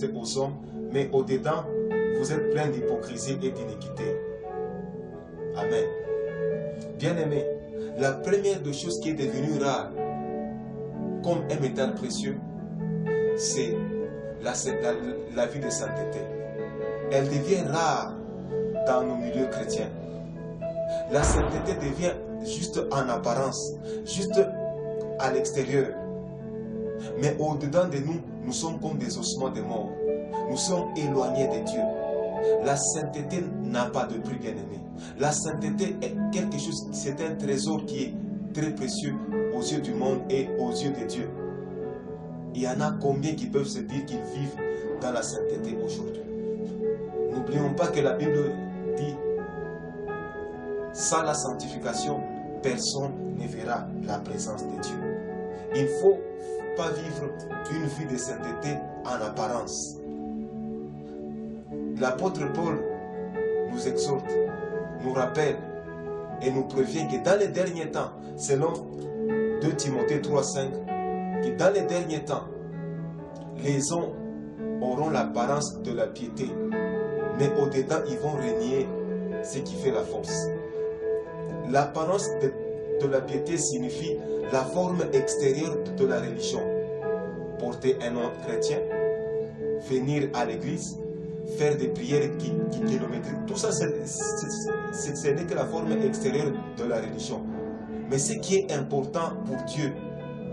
juste aux hommes, mais au-dedans, vous êtes plein d'hypocrisie et d'iniquité. Amen. Bien-aimés, la première des choses qui est devenue rare, comme un métal précieux, c'est la vie de sainteté. Elle devient rare dans nos milieux chrétiens. La sainteté devient juste en apparence, juste à l'extérieur. Mais au-dedans de nous, nous sommes comme des ossements de mort. Nous sommes éloignés de Dieu. La sainteté n'a pas de prix, bien-aimé. La sainteté est quelque chose, c'est un trésor qui est très précieux aux yeux du monde et aux yeux de Dieu. Il y en a combien qui peuvent se dire qu'ils vivent dans la sainteté aujourd'hui? N'oublions pas que la Bible dit, sans la sanctification, personne ne verra la présence de Dieu. Il ne faut pas vivre une vie de sainteté en apparence. L'apôtre Paul nous exhorte, nous rappelle et nous prévient que dans les derniers temps, selon 2 Timothée 3,5, que dans les derniers temps, les hommes auront l'apparence de la piété, mais au-dedans, ils vont renier ce qui fait la force. L'apparence de la piété signifie la forme extérieure de la religion. Porter un nom chrétien, venir à l'église, faire des prières kilométriques, tout ça, ce n'est que la forme extérieure de la religion. Mais ce qui est important pour Dieu,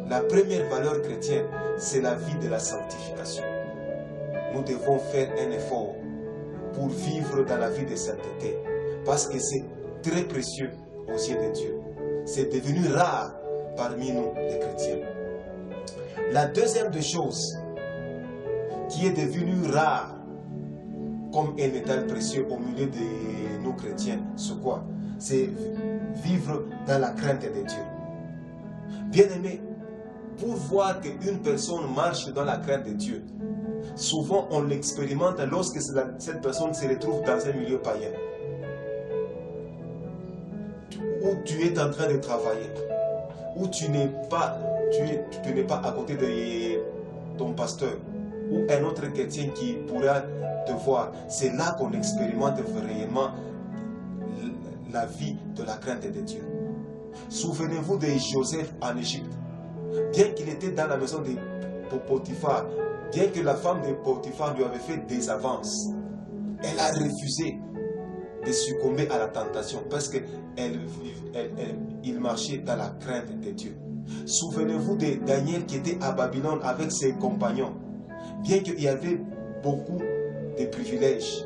la première valeur chrétienne, c'est la vie de la sanctification. Nous devons faire un effort pour vivre dans la vie de sainteté, parce que c'est très précieux aux yeux de Dieu. C'est devenu rare parmi nous, les chrétiens. La deuxième des choses qui est devenue rare comme un métal précieux au milieu de nous chrétiens, c'est quoi? C'est vivre dans la crainte de Dieu. Bien-aimés, pour voir qu'une personne marche dans la crainte de Dieu, souvent on l'expérimente lorsque cette personne se retrouve dans un milieu païen, où tu es en train de travailler, où tu n'es pas à côté de ton pasteur, ou un autre chrétien qui pourra te voir. C'est là qu'on expérimente vraiment la vie de la crainte de Dieu. Souvenez-vous de Joseph en Égypte. Bien qu'il était dans la maison de Potiphar, bien que la femme de Potiphar lui avait fait des avances, elle a refusé de succomber à la tentation parce qu'il marchait dans la crainte de Dieu. Souvenez-vous de Daniel qui était à Babylone avec ses compagnons. Bien qu'il y avait beaucoup de privilèges,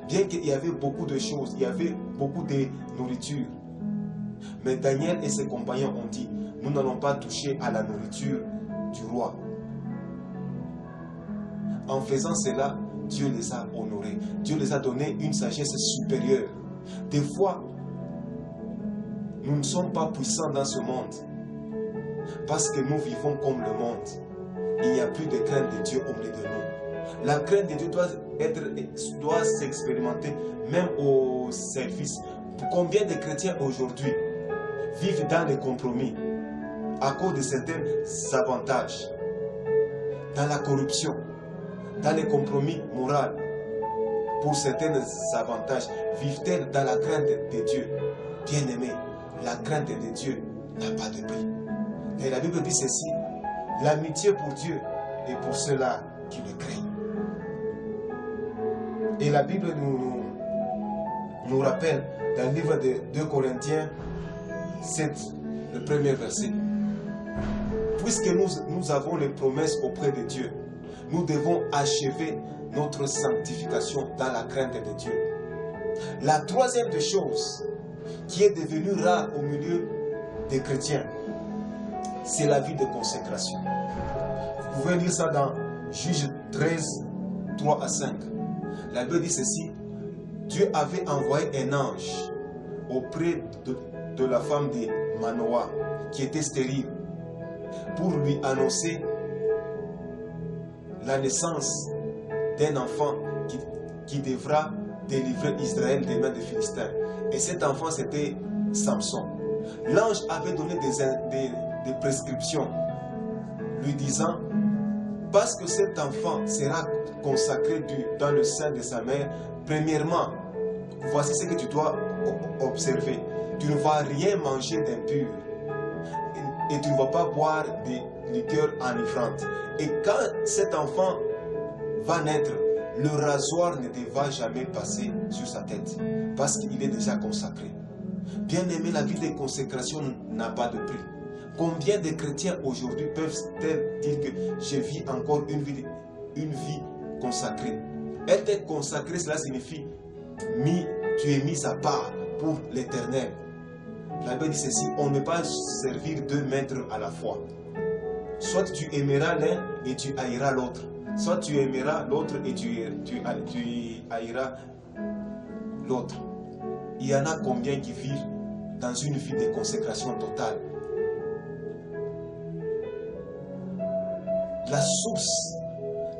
bien qu'il y avait beaucoup de choses, il y avait beaucoup de nourriture. Mais Daniel et ses compagnons ont dit, nous n'allons pas toucher à la nourriture du roi. En faisant cela, Dieu les a honorés. Dieu les a donné une sagesse supérieure. Des fois, nous ne sommes pas puissants dans ce monde parce que nous vivons comme le monde. Il n'y a plus de crainte de Dieu au milieu de nous. La crainte de Dieu doit s'expérimenter même au service. Combien de chrétiens aujourd'hui vivent dans les compromis à cause de certains avantages, dans la corruption, dans les compromis moraux, pour certains avantages, vivent-elles dans la crainte de Dieu? Bien-aimés, la crainte de Dieu n'a pas de prix. Et la Bible dit ceci, l'amitié pour Dieu est pour ceux-là qui le craignent. Et la Bible nous rappelle dans le livre de 2 Corinthiens 7, le premier verset. Puisque nous avons les promesses auprès de Dieu, nous devons achever notre sanctification dans la crainte de Dieu. La troisième des choses qui est devenue rare au milieu des chrétiens, c'est la vie de consécration. Vous pouvez lire ça dans Juge 13, 3 à 5. La Bible dit ceci, Dieu avait envoyé un ange auprès de la femme de Manoah, qui était stérile, pour lui annoncer la naissance d'un enfant qui devra délivrer Israël des mains des Philistins. Et cet enfant, c'était Samson. L'ange avait donné des prescriptions, lui disant, parce que cet enfant sera consacré dans le sein de sa mère, premièrement, voici ce que tu dois observer. Tu ne vas rien manger d'impur et tu ne vas pas boire des liqueurs enivrantes. Et quand cet enfant va naître, le rasoir ne te va jamais passer sur sa tête parce qu'il est déjà consacré. Bien aimé, la vie de consécration n'a pas de prix. Combien de chrétiens aujourd'hui peuvent-ils dire que je vis encore une vie consacrée? Être consacré, cela signifie tu es mis à part pour l'éternel. La Bible dit ceci, on ne peut pas servir deux maîtres à la fois. Soit tu aimeras l'un et tu haïras l'autre. Soit tu aimeras l'autre et tu haïras l'autre. Il y en a combien qui vivent dans une vie de consécration totale? La source,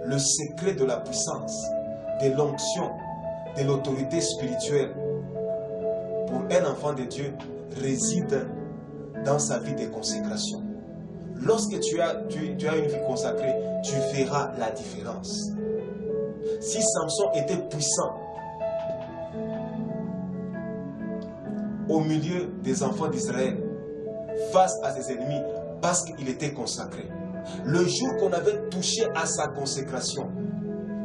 le secret de la puissance, de l'onction, de l'autorité spirituelle pour un enfant de Dieu réside dans sa vie de consécration. Lorsque tu as une vie consacrée, tu verras la différence. Si Samson était puissant au milieu des enfants d'Israël, face à ses ennemis, parce qu'il était consacré, le jour qu'on avait touché à sa consécration,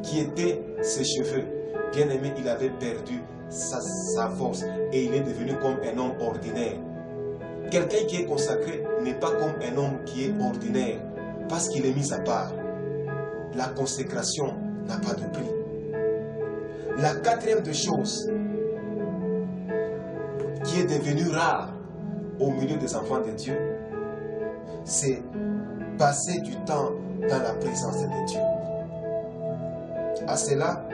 qui était ses cheveux, bien aimé, il avait perdu sa force et il est devenu comme un homme ordinaire. Quelqu'un qui est consacré n'est pas comme un homme qui est ordinaire parce qu'il est mis à part. La consécration n'a pas de prix. La quatrième des choses qui est devenue rare au milieu des enfants de Dieu, c'est passer du temps dans la présence de Dieu. À cela,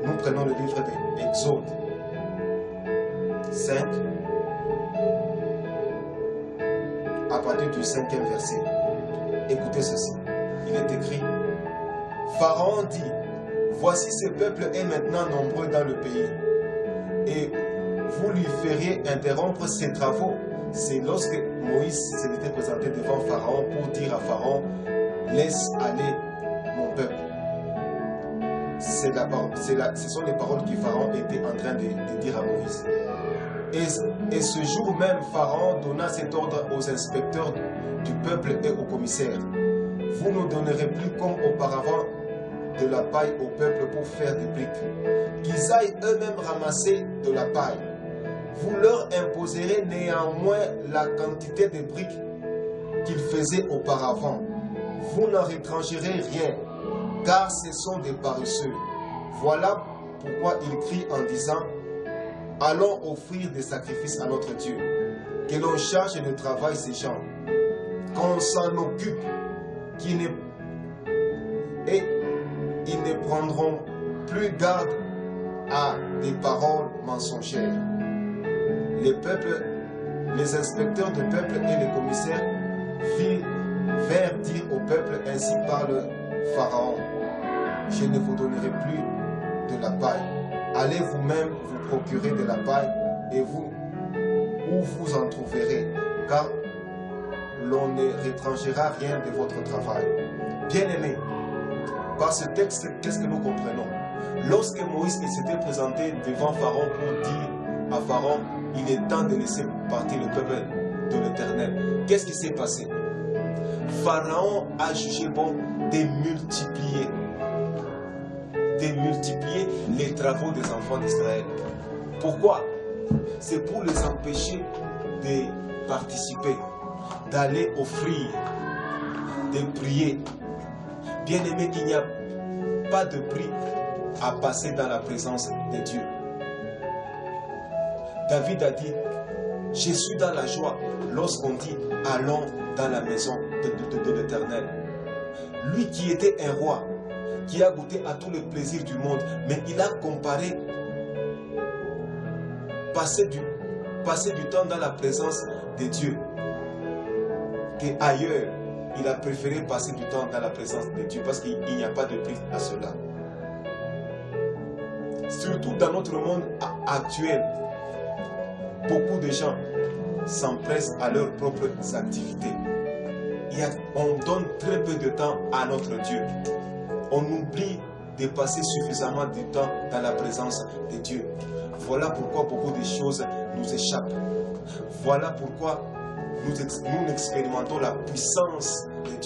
nous prenons le livre d'Exode 5, à partir du 5e verset. Écoutez ceci. Il est écrit, Pharaon dit, voici ce peuple est maintenant nombreux dans le pays, et vous lui feriez interrompre ses travaux. C'est lorsque Moïse s'était présenté devant Pharaon pour dire à Pharaon, laisse aller mon peuple. Ce sont les paroles que Pharaon était en train de dire à Moïse. Et ce jour même, Pharaon donna cet ordre aux inspecteurs du peuple et aux commissaires. Vous ne donnerez plus comme auparavant de la paille au peuple pour faire des briques. Qu'ils aillent eux-mêmes ramasser de la paille. Vous leur imposerez néanmoins la quantité de briques qu'ils faisaient auparavant. Vous n'en retrancherez rien, car ce sont des paresseux. Voilà pourquoi ils crient en disant, allons offrir des sacrifices à notre Dieu. Que l'on charge de travail ces gens, qu'on s'en occupe, et ils ne prendront plus garde à des paroles mensongères. Les inspecteurs du peuple et les commissaires vinrent dire au peuple, ainsi parle Pharaon, je ne vous donnerai plus de la paille. Allez vous-même vous procurer de la paille et où vous en trouverez, car l'on ne retranchera rien de votre travail. Bien-aimés, par ce texte, qu'est-ce que nous comprenons? Lorsque Moïse s'était présenté devant Pharaon pour dire à Pharaon, il est temps de laisser partir le peuple de l'Éternel, qu'est-ce qui s'est passé? Pharaon a jugé bon de multiplier les travaux des enfants d'Israël. Pourquoi? C'est pour les empêcher de participer, d'aller offrir, de prier. Bien aimé, il n'y a pas de prix à passer dans la présence de Dieu. David a dit, je suis dans la joie lorsqu'on dit, allons dans la maison de l'Éternel. Lui qui était un roi, qui a goûté à tous les plaisirs du monde, mais il a comparé passer du temps dans la présence de Dieu qu'ailleurs. Il a préféré passer du temps dans la présence de Dieu parce qu'il n'y a pas de prix à cela. Surtout dans notre monde actuel, beaucoup de gens s'empressent à leurs propres activités. On donne très peu de temps à notre Dieu. On oublie de passer suffisamment de temps dans la présence de Dieu. Voilà pourquoi beaucoup de choses nous échappent. Voilà pourquoi nous expérimentons la puissance de Dieu.